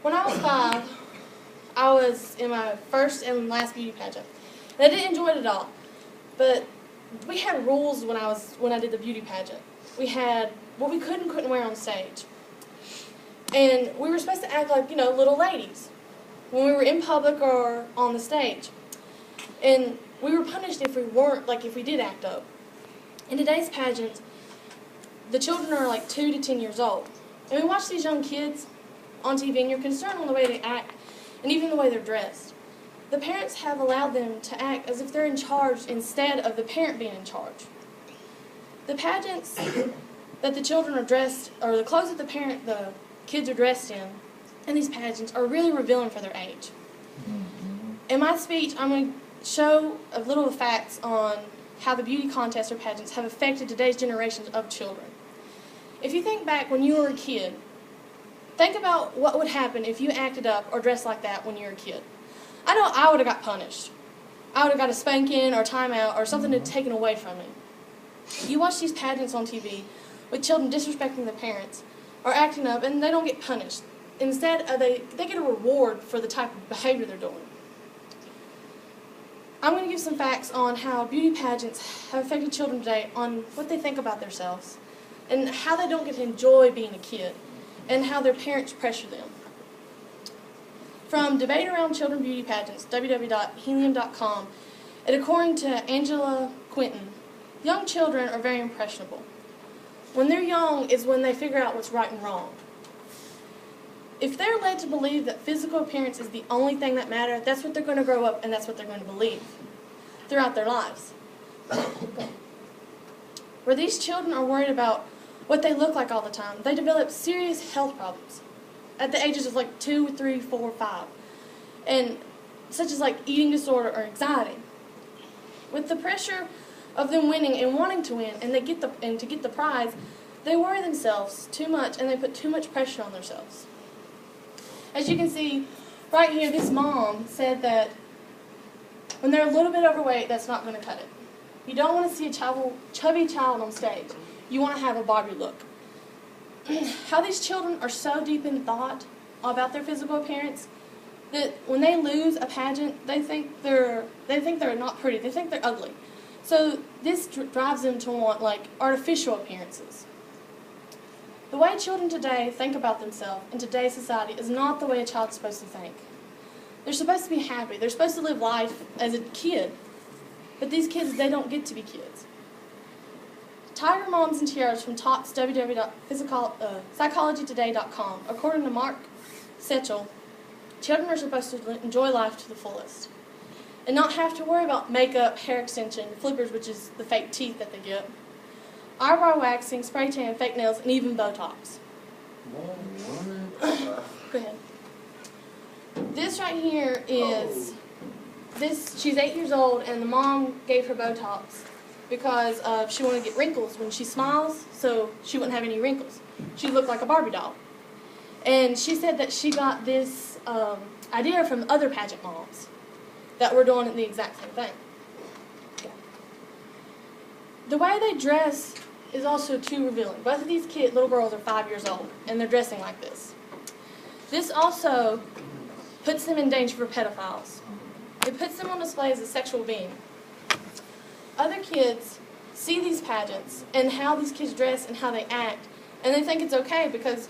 When I was 5, I was in my first and last beauty pageant. And I didn't enjoy it at all. But we had rules when I did the beauty pageant. We had what we could and couldn't wear on stage. And we were supposed to act like, little ladies when we were in public or on the stage. And we were punished if we weren't, if we did act up. In today's pageant, the children are 2 to 10 years old. And we watch these young kids on TV, and you're concerned with the way they act and even the way they're dressed. The parents have allowed them to act as if they're in charge instead of the parent being in charge. The pageants that the children are dressed, or the clothes that the kids are dressed in these pageants are really revealing for their age. In my speech, I'm going to show a little facts on how the beauty contests or pageants have affected today's generations of children. If you think back when you were a kid, think about what would happen if you acted up or dressed like that when you were a kid. I know I would have got punished. I would have got a spanking or timeout or something taken away from me. You watch these pageants on TV with children disrespecting their parents or acting up, and they don't get punished. Instead, they get a reward for the type of behavior they're doing. I'm going to give some facts on how beauty pageants have affected children today on what they think about themselves and how they don't get to enjoy being a kid and how their parents pressure them. From Debate Around Children Beauty Pageants, www.helium.com, and according to Angela Quinton, young children are very impressionable. When they're young is when they figure out what's right and wrong. If they're led to believe that physical appearance is the only thing that matters, that's what they're going to grow up and that's what they're going to believe throughout their lives. Where these children are worried about what they look like all the time, they develop serious health problems at the ages of 2, 3, 4, 5, and such as eating disorder or anxiety. With the pressure of them winning and wanting to win and to get the prize, they worry themselves too much and they put too much pressure on themselves. As you can see right here, this mom said that when they're a little bit overweight, that's not going to cut it. You don't want to see a chubby child on stage. You want to have a Barbie look. How these children are so deep in thought about their physical appearance that when they lose a pageant, they think they're not pretty. They think they're ugly. So this drives them to want artificial appearances. The way children today think about themselves in today's society is not the way a child's supposed to think. They're supposed to be happy. They're supposed to live life as a kid. But these kids, they don't get to be kids. Tiger Moms and Tiaras from TOPS www.psychologytoday.com. According to Mark Setchell, children are supposed to enjoy life to the fullest and not have to worry about makeup, hair extension, flippers, which is the fake teeth that they get, eyebrow waxing, spray tan, fake nails, and even Botox. Go ahead. This right here is, she's 8 years old, and the mom gave her Botox because she wanted to get wrinkles when she smiles, so she wouldn't have any wrinkles. She looked like a Barbie doll. And she said that she got this idea from other pageant moms that were doing the exact same thing. The way they dress is also too revealing. Both of these little girls are 5 years old, and they're dressing like this. This also puts them in danger for pedophiles. It puts them on display as a sexual being. Other kids see these pageants and how these kids dress and how they act, and they think it's okay because,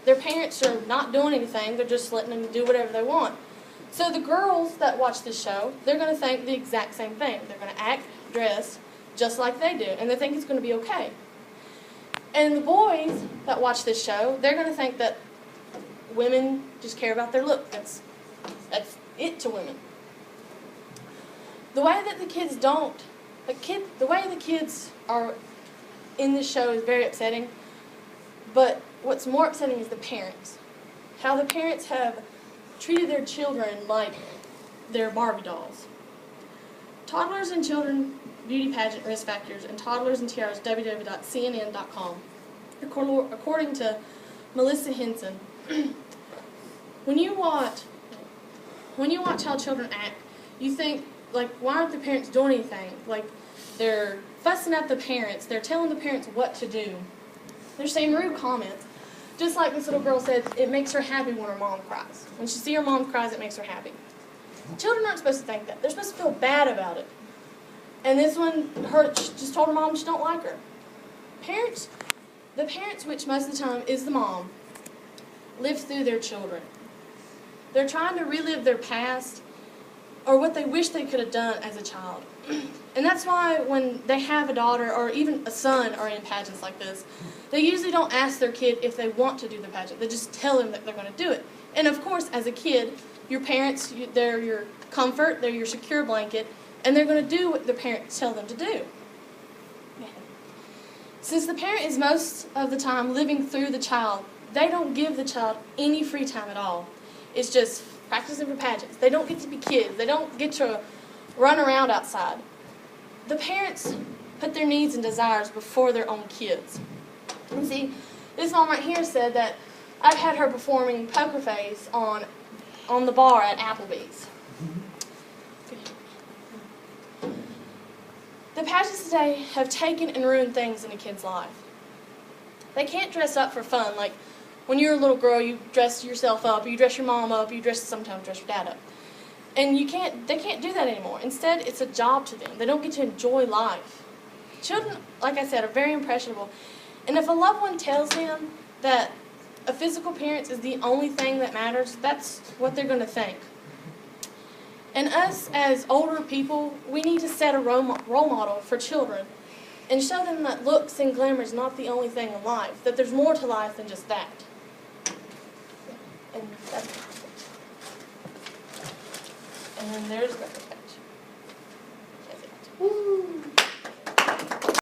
their parents are not doing anything. They're just letting them do whatever they want. So the girls that watch this show, they're going to think the exact same thing. They're going to act, dress, just like they do, and they think it's going to be okay. And the boys that watch this show, they're going to think that women just care about their look. That's it to women. The way that the kids the way the kids are in this show is very upsetting, but what's more upsetting is the parents. How the parents have treated their children like they're Barbie dolls. Toddlers and children beauty pageant risk factors and toddlers and tiaras, www.cnn.com. According to Melissa Henson, when you watch how children act, you think, why aren't the parents doing anything? They're fussing at the parents, they're telling the parents what to do, they're saying rude comments. Just like this little girl said, it makes her happy when her mom cries. When she sees her mom cries, it makes her happy. Children aren't supposed to think that. They're supposed to feel bad about it. And this one, she just told her mom she don't like her. The parents, which most of the time is the mom, live through their children. They're trying to relive their past or what they wish they could have done as a child. And that's why when they have a daughter or even a son are in pageants like this, they usually don't ask their kid if they want to do the pageant. They just tell them that they're going to do it. And of course, as a kid, your parents, they're your comfort, they're your secure blanket, and they're going to do what the parents tell them to do. Since the parent is most of the time living through the child, they don't give the child any free time at all. It's just practicing for pageants. They don't get to be kids. They don't get to run around outside. The parents put their needs and desires before their own kids. And see, this mom right here said that I've had her performing poker face on the bar at Applebee's. The pageants today have taken and ruined things in a kid's life. They can't dress up for fun. Like when you're a little girl, you dress yourself up, you dress your mom up, you sometimes dress your dad up. And they can't do that anymore. Instead, it's a job to them. They don't get to enjoy life. Children, like I said, are very impressionable. And if a loved one tells them that a physical appearance is the only thing that matters, that's what they're going to think. And us, as older people, we need to set a role model for children and show them that looks and glamour is not the only thing in life, that there's more to life than just that. And that's it. And then there's the page. Woo!